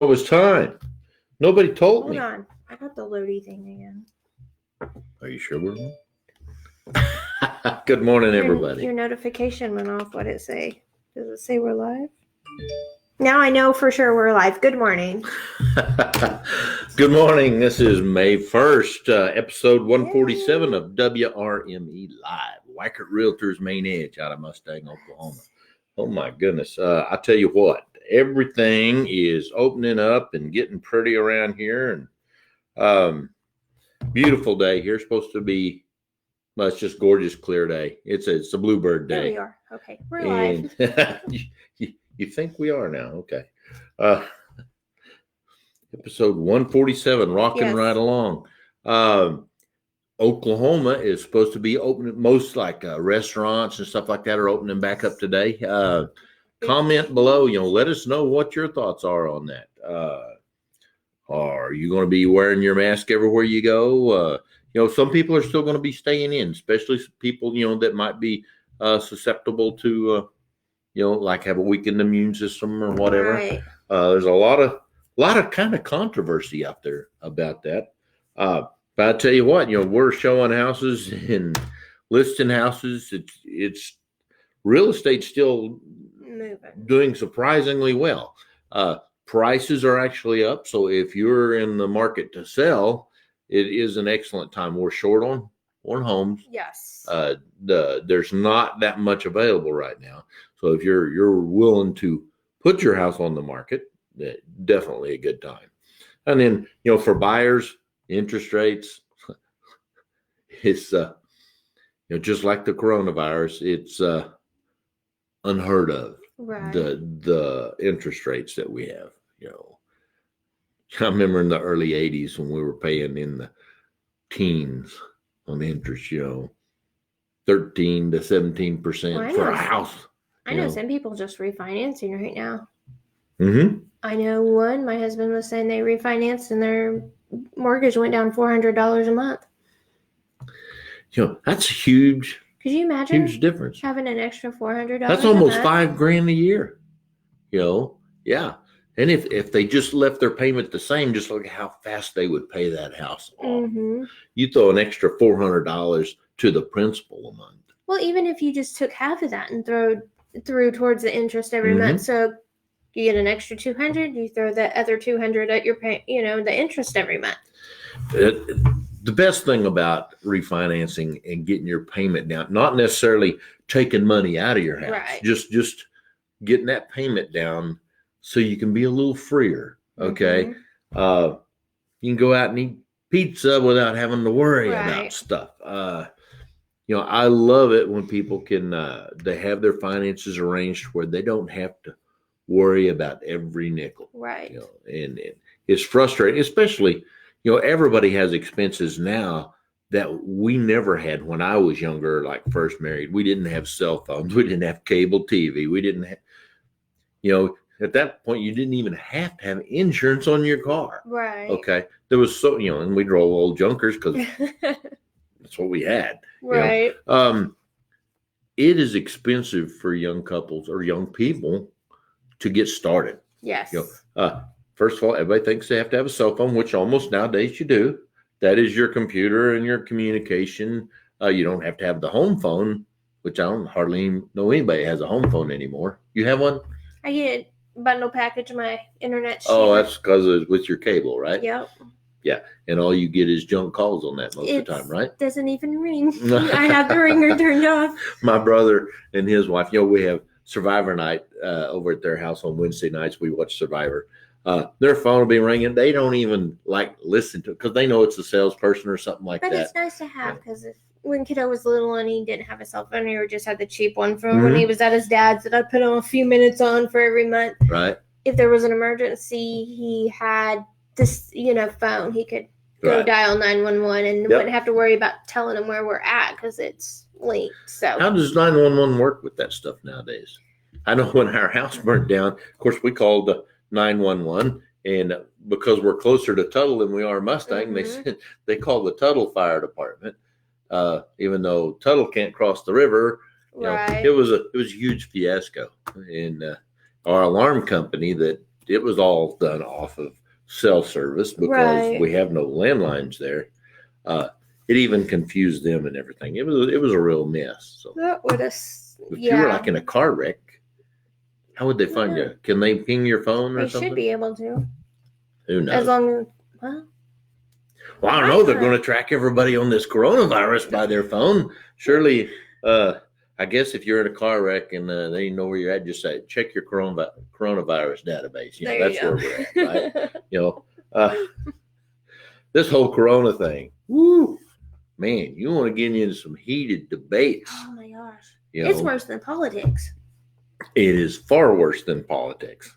It was time. Nobody told Hold me. on. I got the loady thing again. Are you sure we're on? Good morning, everybody. Your notification went off. What did it say? Does it say we're live? Now I know for sure we're live. Good morning. Good morning. This is May 1st, episode 147 of WRME Live, Wackert Realtors Main Edge out of Mustang, Oklahoma. Oh my goodness. I tell you what, everything is opening up and getting pretty around here. And beautiful day here. Supposed to be, well, it's just gorgeous, clear day. It's a bluebird day. There we are. Okay, we're live. You think we are now? Okay. Episode 147, rocking right along. Oklahoma is supposed to be open. Most restaurants and stuff like that are opening back up today. Comment below. Let us know what your thoughts are on that. Are you going to be wearing your mask everywhere you go? Some people are still going to be staying in, especially people that might be susceptible to have a weakened immune system or whatever. Right. There's a lot of kind of controversy out there about that. But I tell you what, we're showing houses and listing houses. It's real estate still doing surprisingly well. Prices are actually up. So if you're in the market to sell, it is an excellent time. We're short on homes. Yes. There's not that much available right now. So if you're willing to put your house on the market, definitely a good time. And then, for buyers, interest rates, it's, just like the coronavirus, it's unheard of. Right. The interest rates that we have, I remember in the early 80s when we were paying in the teens on interest, 13 to 17% for a house. I know some people just refinancing right now. Mm-hmm. I know one, my husband was saying they refinanced and their mortgage went down $400 a month. That's huge. Could you imagine? Huge difference. Having an extra $400. That's almost $5,000 a year. Yeah. And if they just left their payment the same, just look at how fast they would pay that house off. Mm-hmm. You throw an extra $400 to the principal a month. Well, even if you just took half of that and threw towards the interest every month, so you get an extra $200, you throw the other $200 at your pay, the interest every month. The best thing about refinancing and getting your payment down, not necessarily taking money out of your house, right. Just getting that payment down so you can be a little freer. Okay. Mm-hmm. You can go out and eat pizza without having to worry about stuff. I love it when people can, they have their finances arranged where they don't have to worry about every nickel. Right. And it's frustrating, especially, everybody has expenses now that we never had when I was younger, like first married. We didn't have cell phones. We didn't have cable TV. We didn't have, at that point, you didn't even have to have insurance on your car. Right. Okay. There was and we drove old junkers because that's what we had. Right. It is expensive for young couples or young people to get started. Yes. First of all, everybody thinks they have to have a cell phone, which almost nowadays you do. That is your computer and your communication. You don't have to have the home phone, which I don't hardly know anybody has a home phone anymore. You have one? I get a bundle package, my internet. Oh, that's because it's with your cable, right? Yep. Yeah, and all you get is junk calls on that most of the time, right? It doesn't even ring. I have the ringer turned off. My brother and his wife, we have Survivor night over at their house on Wednesday nights. We watch Survivor. Their phone will be ringing. They don't even listen to it because they know it's a salesperson or something like that. But it's nice to have because when kiddo was little and he didn't have a cell phone, he just had the cheap one from when he was at his dad's that I put on a few minutes on for every month. Right. If there was an emergency, he had this, phone. He could go dial 911 and wouldn't have to worry about telling him where we're at because it's linked. So how does 911 work with that stuff nowadays? I know when our house burnt down, of course, we called 911, and because we're closer to Tuttle than we are Mustang, they called the Tuttle Fire Department, even though Tuttle can't cross the river. It was a huge fiasco, and our alarm company that it was all done off of cell service because we have no landlines there. It even confused them and everything. It was a real mess. So that would have. if you were like in a car wreck, how would they find you? Can they ping your phone or something? They should be able to. Who knows? As long as, well, I don't know. They're going to track everybody on this coronavirus by their phone. Surely, I guess if you're in a car wreck and they know where you're at, just say, check your coronavirus database. That's where we're at, right? This whole corona thing, woo, man, you want to get into some heated debates. Oh my gosh. It's worse than politics. It is far worse than politics.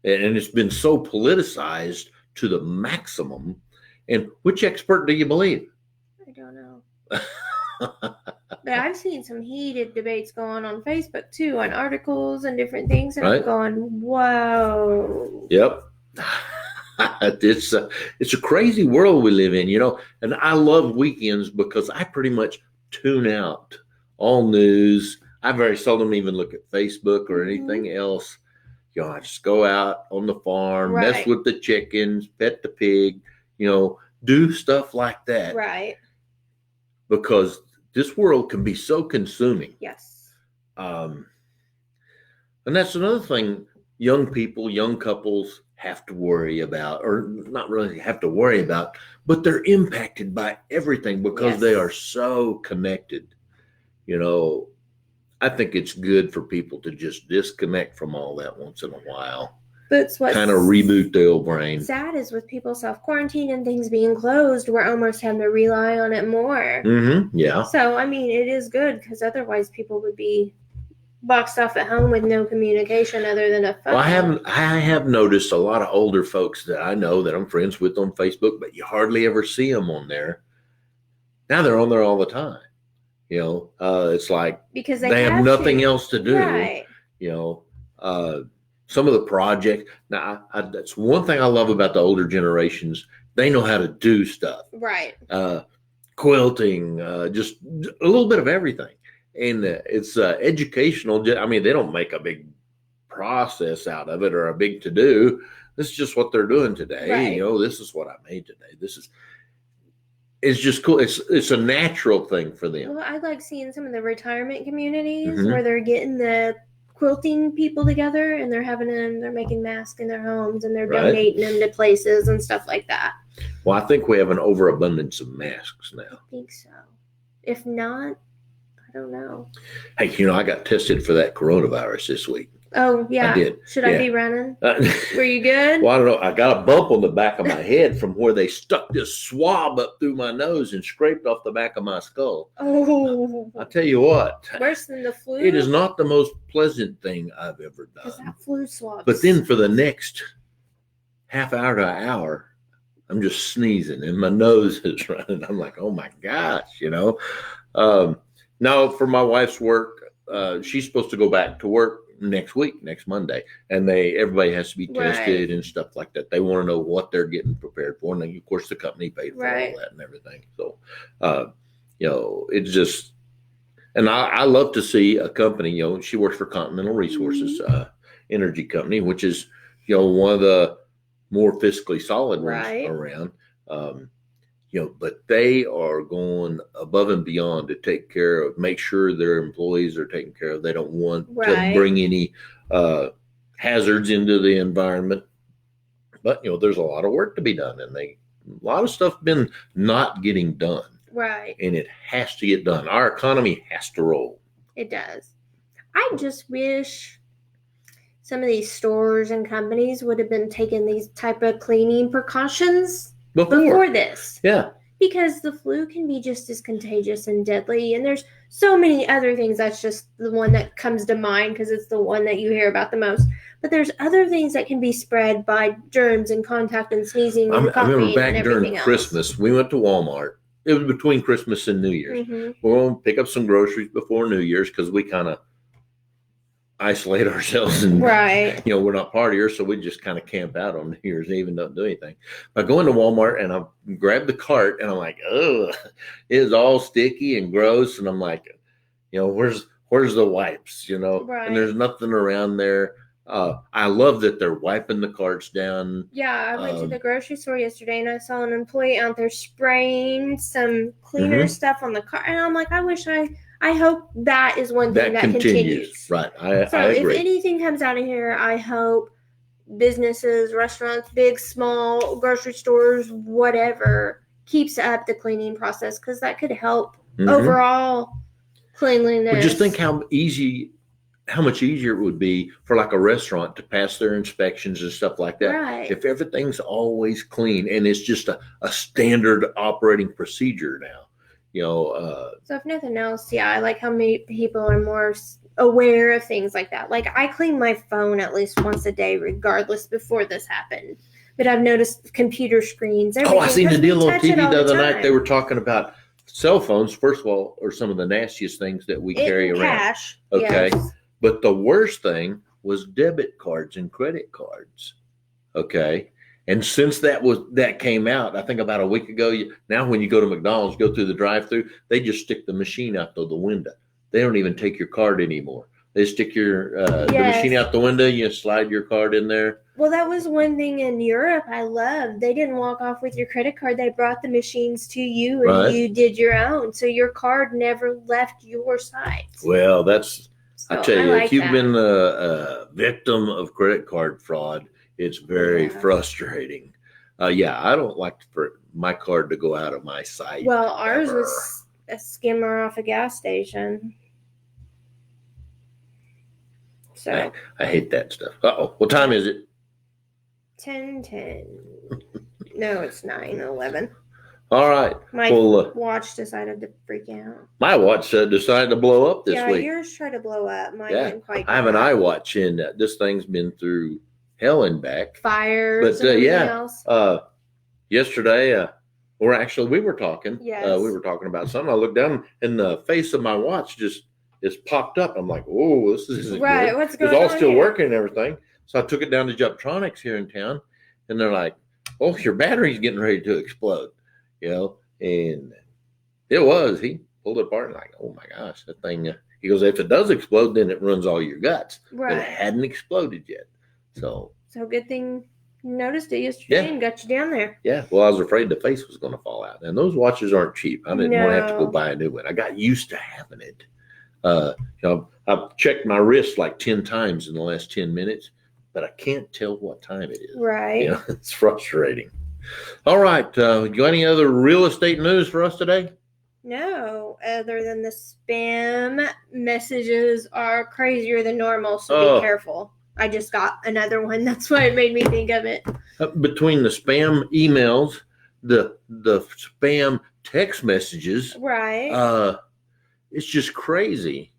And it's been so politicized to the maximum. And which expert do you believe? I don't know. But I've seen some heated debates going on Facebook too, on articles and different things. And I'm going, whoa. Yep. It's a crazy world we live in, and I love weekends because I pretty much tune out all news. I very seldom even look at Facebook or anything else. I just go out on the farm, mess with the chickens, pet the pig, do stuff like that. Right. Because this world can be so consuming. Yes. And that's another thing young people, young couples have to worry about, or not really have to worry about, but they're impacted by everything because they are so connected. I think it's good for people to just disconnect from all that once in a while. But what kind of reboot the old brain. Sad is with people self-quarantine and things being closed, we're almost having to rely on it more. Mm-hmm. Yeah. So, it is good because otherwise people would be boxed off at home with no communication other than a phone. Well, I have noticed a lot of older folks that I know that I'm friends with on Facebook, but you hardly ever see them on there. Now they're on there all the time. It's like because they have nothing else to do. Right. Some of the projects. Now, that's one thing I love about the older generations. They know how to do stuff. Right. Quilting, just a little bit of everything. And it's educational. They don't make a big process out of it or a big to-do. This is just what they're doing today. Right. This is what I made today. It's just cool. It's a natural thing for them. Well, I like seeing some of the retirement communities where they're getting the quilting people together and they're making masks in their homes and they're donating them to places and stuff like that. Well, I think we have an overabundance of masks now. I think so. If not, I don't know. Hey, I got tested for that coronavirus this week. Oh, yeah. I did. Should I be running? Were you good? Well, I don't know. I got a bump on the back of my head from where they stuck this swab up through my nose and scraped off the back of my skull. Oh. I tell you what. Worse than the flu? It is not the most pleasant thing I've ever done. Because that flu swab. But then for the next half hour to an hour, I'm just sneezing and my nose is running. I'm like, oh my gosh, Now, for my wife's work, she's supposed to go back to work next Monday, and everybody has to be tested and stuff like that. They want to know what they're getting prepared for, and then, of course, the company paid for all that and everything. So, it's just, and I love to see a company. She works for Continental Resources, energy company, which is one of the more fiscally solid ones around. But they are going above and beyond to make sure their employees are taken care of. They don't want to bring any hazards into the environment. But, there's a lot of work to be done, and a lot of stuff been not getting done. Right. And it has to get done. Our economy has to roll. It does. I just wish some of these stores and companies would have been taking these type of cleaning precautions before this. Yeah. Because the flu can be just as contagious and deadly. And there's so many other things. That's just the one that comes to mind because it's the one that you hear about the most. But there's other things that can be spread by germs and contact and sneezing and coughing. I remember back during Christmas, we went to Walmart. It was between Christmas and New Year's. We're going to pick up some groceries before New Year's because we kind of isolate ourselves and we're not partiers, so we just kind of camp out on New Year's Eve and don't do anything. I go into Walmart and I grab the cart and I'm like, oh, it's all sticky and gross, and I'm like, where's the wipes, and there's nothing around there. I love that they're wiping the carts down. Yeah, I went to the grocery store yesterday and I saw an employee out there spraying some cleaner stuff on the car, and I'm like, I hope that is one thing that continues. Right. I if agree. anything comes out of here, I hope businesses, restaurants, big, small, grocery stores, whatever, keeps up the cleaning process, because that could help overall cleanliness. But just think how much easier it would be for like a restaurant to pass their inspections and stuff like that. Right. If everything's always clean and it's just a standard operating procedure now, So if nothing else, yeah, I like how many people are more aware of things like that. Like, I clean my phone at least once a day, regardless, before this happened. But I've noticed computer screens. I seen the deal on TV the other night. They were talking about cell phones, first of all, are some of the nastiest things that we carry around. Cash. Okay. Yes. But the worst thing was debit cards and credit cards. Okay. And since that came out, I think about a week ago, now when you go to McDonald's, go through the drive-thru, they just stick the machine out the window. They don't even take your card anymore. They stick the machine out the window. You slide your card in there. Well, that was one thing in Europe I loved. They didn't walk off with your credit card. They brought the machines to you, and you did your own. So your card never left your side. Well, I tell you, if you've been a victim of credit card fraud, it's very frustrating. I don't like for my card to go out of my sight. Well, ours was a skimmer off a gas station. So I hate that stuff. What time is it? 10:10. No, it's 9:11. All right. My watch decided to freak out. My watch decided to blow up this week. Yeah, yours tried to blow up. Mine didn't quite. I have an iWatch, and this thing's been through hell and back. Fires. But else. Yesterday, we were talking. Yes. We were talking about something. I looked down, and the face of my watch just popped up. I'm like, "Oh, this isn't right. good." What's going on? It's all still working and everything. So I took it down to Juptronics here in town, and they're like, "Oh, your battery's getting ready to explode." And it was. He pulled it apart and like, "Oh my gosh, that thing." He goes, "If it does explode, then it runs all your guts." Right. But it hadn't exploded yet. So good thing you noticed it yesterday and got you down there. Yeah. Well, I was afraid the face was going to fall out. And those watches aren't cheap. I didn't want to have to go buy a new one. I got used to having it. I've checked my wrist like 10 times in the last 10 minutes, but I can't tell what time it is. Right. It's frustrating. All right. You got any other real estate news for us today? No, other than the spam messages are crazier than normal, so be careful. I just got another one. That's why it made me think of it. Between the spam emails, the spam text messages, right? It's just crazy.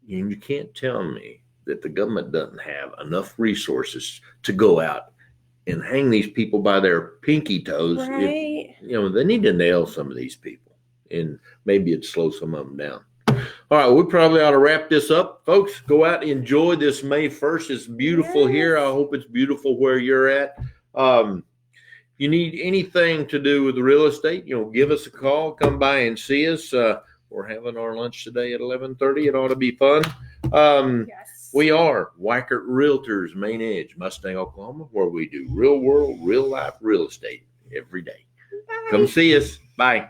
And you can't tell me that the government doesn't have enough resources to go out and hang these people by their pinky toes. Right. They need to nail some of these people, and maybe it'd slow some of them down. All right, we probably ought to wrap this up. Folks, go out and enjoy this May 1st. It's beautiful here. I hope it's beautiful where you're at. You need anything to do with real estate, give us a call. Come by and see us. We're having our lunch today at 11:30. It ought to be fun. Yes. We are Weichert Realtors, Main Edge, Mustang, Oklahoma, where we do real world, real life real estate every day. Bye. Come see us. Bye.